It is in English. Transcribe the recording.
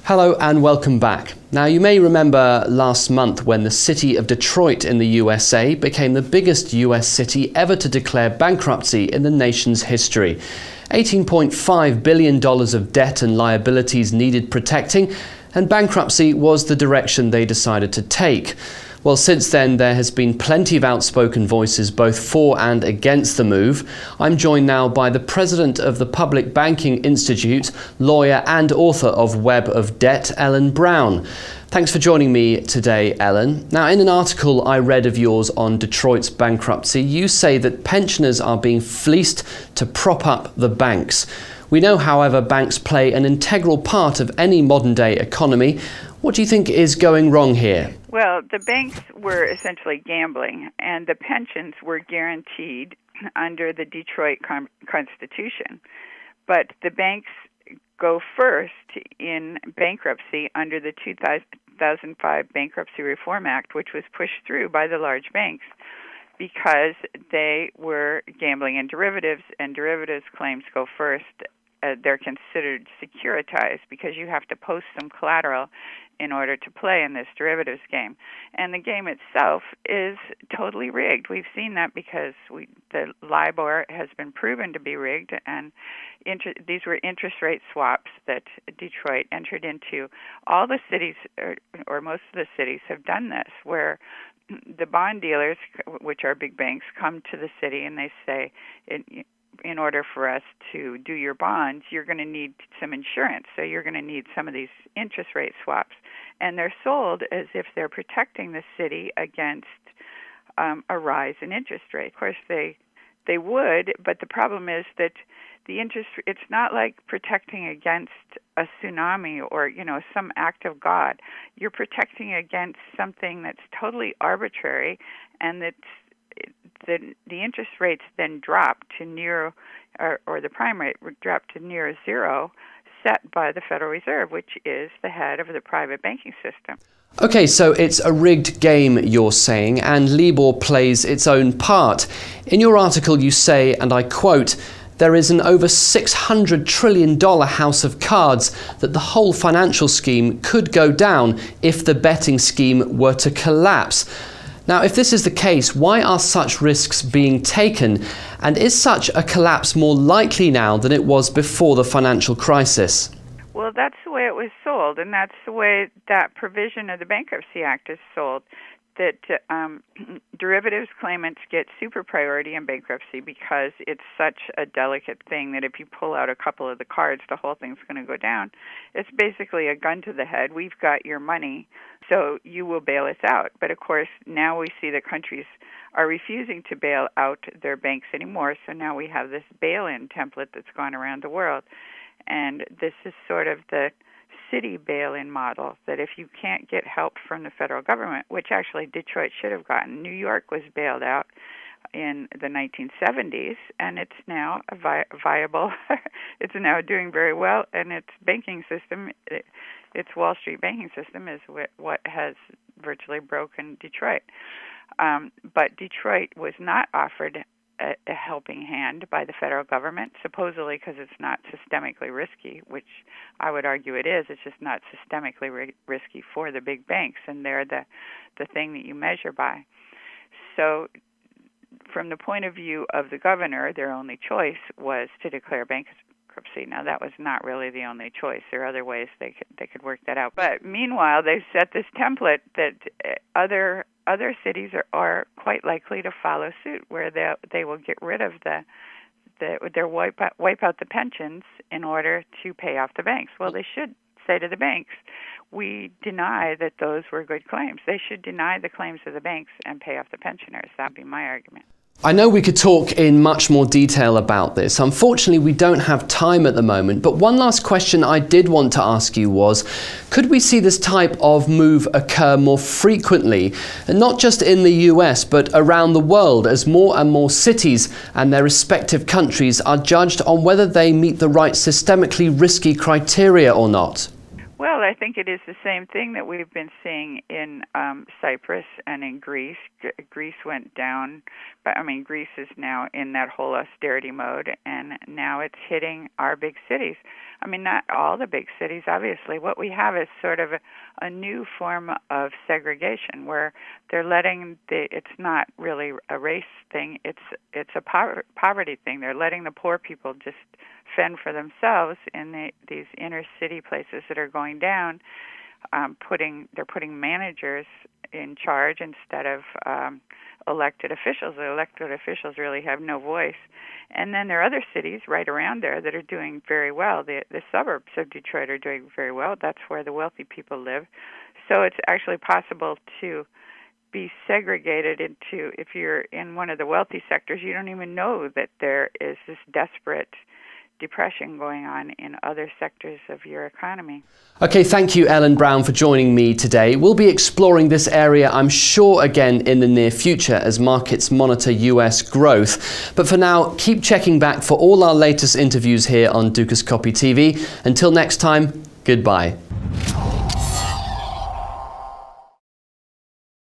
Hello and welcome back. Now, you may remember last month when the city of Detroit in the USA became the biggest US city ever to declare bankruptcy in the nation's history. $18.5 billion of debt and liabilities needed protecting, and bankruptcy was the direction they decided to take. Well, since then, there has been plenty of outspoken voices both for and against the move. I'm joined now by the president of the Public Banking Institute, lawyer and author of Web of Debt, Ellen Brown. Thanks for joining me today, Ellen. Now, in an article I read of yours on Detroit's bankruptcy, you say that pensioners are being fleeced to prop up the banks. We know, however, banks play an integral part of any modern-day economy. What do you think is going wrong here? Well, the banks were essentially gambling, and the pensions were guaranteed under the Detroit Constitution. But the banks go first in bankruptcy under the 2005 Bankruptcy Reform Act, which was pushed through by the large banks because they were gambling in derivatives, and derivatives claims go first. They're considered securitized because you have to post some collateral in order to play in this derivatives game. And the game itself is totally rigged. We've seen that because the LIBOR has been proven to be rigged, and these were interest rate swaps that Detroit entered into. All the cities, or most of the cities, have done this, where the bond dealers, which are big banks, come to the city and they say, in order for us to do your bonds, you're going to need some insurance. So you're going to need some of these interest rate swaps. And they're sold as if they're protecting the city against a rise in interest rate. Of course, they would, but the problem is that it's not like protecting against a tsunami or, some act of God. You're protecting against something that's totally arbitrary, and that's the interest rates then drop to near, or the prime rate would drop to near zero, set by the Federal Reserve, which is the head of the private banking system. Okay, so it's a rigged game, you're saying, and LIBOR plays its own part. In your article, you say, and I quote, "There is an over $600 trillion house of cards that the whole financial scheme could go down if the betting scheme were to collapse." Now, if this is the case, why are such risks being taken? And is such a collapse more likely now than it was before the financial crisis? Well, that's the way it was sold, and that's the way that provision of the Bankruptcy Act is sold, that derivatives claimants get super priority in bankruptcy because it's such a delicate thing that if you pull out a couple of the cards, the whole thing's going to go down. It's basically a gun to the head. We've got your money, so you will bail us out. But of course, now we see that countries are refusing to bail out their banks anymore, so now we have this bail-in template that's gone around the world. And this is sort of the city bail-in model, that if you can't get help from the federal government, which actually Detroit should have gotten. New York was bailed out in the 1970s, and it's now viable. It's now doing very well, and its banking system, its Wall Street banking system, is what has virtually broken Detroit. But Detroit was not offered a helping hand by the federal government, supposedly because it's not systemically risky, which I would argue it is. It's just not systemically risky for the big banks, and they're the thing that you measure by. So from the point of view of the governor, their only choice was to declare bankruptcy. Now, that was not really the only choice. There are other ways they could work that out. But meanwhile, they've set this template that other cities are quite likely to follow suit, where they will get rid of they'll wipe out the pensions in order to pay off the banks. Well, they should say to the banks, we deny that those were good claims. They should deny the claims of the banks and pay off the pensioners. That would be my argument. I know we could talk in much more detail about this. Unfortunately, we don't have time at the moment, but one last question I did want to ask you was, could we see this type of move occur more frequently, and not just in the US, but around the world, as more and more cities and their respective countries are judged on whether they meet the right systemically risky criteria or not? Well, I think it is the same thing that we've been seeing in Cyprus and in Greece. Greece went down, but Greece is now in that whole austerity mode, and now it's hitting our big cities. Not all the big cities, obviously. What we have is sort of a new form of segregation where they're letting it's not really a race thing, it's a poverty thing. They're letting the poor people just fend for themselves in these inner city places that are going down. They're putting managers in charge instead of elected officials. The elected officials really have no voice. And then there are other cities right around there that are doing very well. The suburbs of Detroit are doing very well. That's where the wealthy people live. So it's actually possible to be segregated into, if you're in one of the wealthy sectors, you don't even know that there is this desperate depression going on in other sectors of your economy. Okay, thank you, Ellen Brown, for joining me today. We'll be exploring this area, I'm sure, again in the near future as markets monitor US growth. But for now, keep checking back for all our latest interviews here on Dukascopy TV. Until next time, goodbye.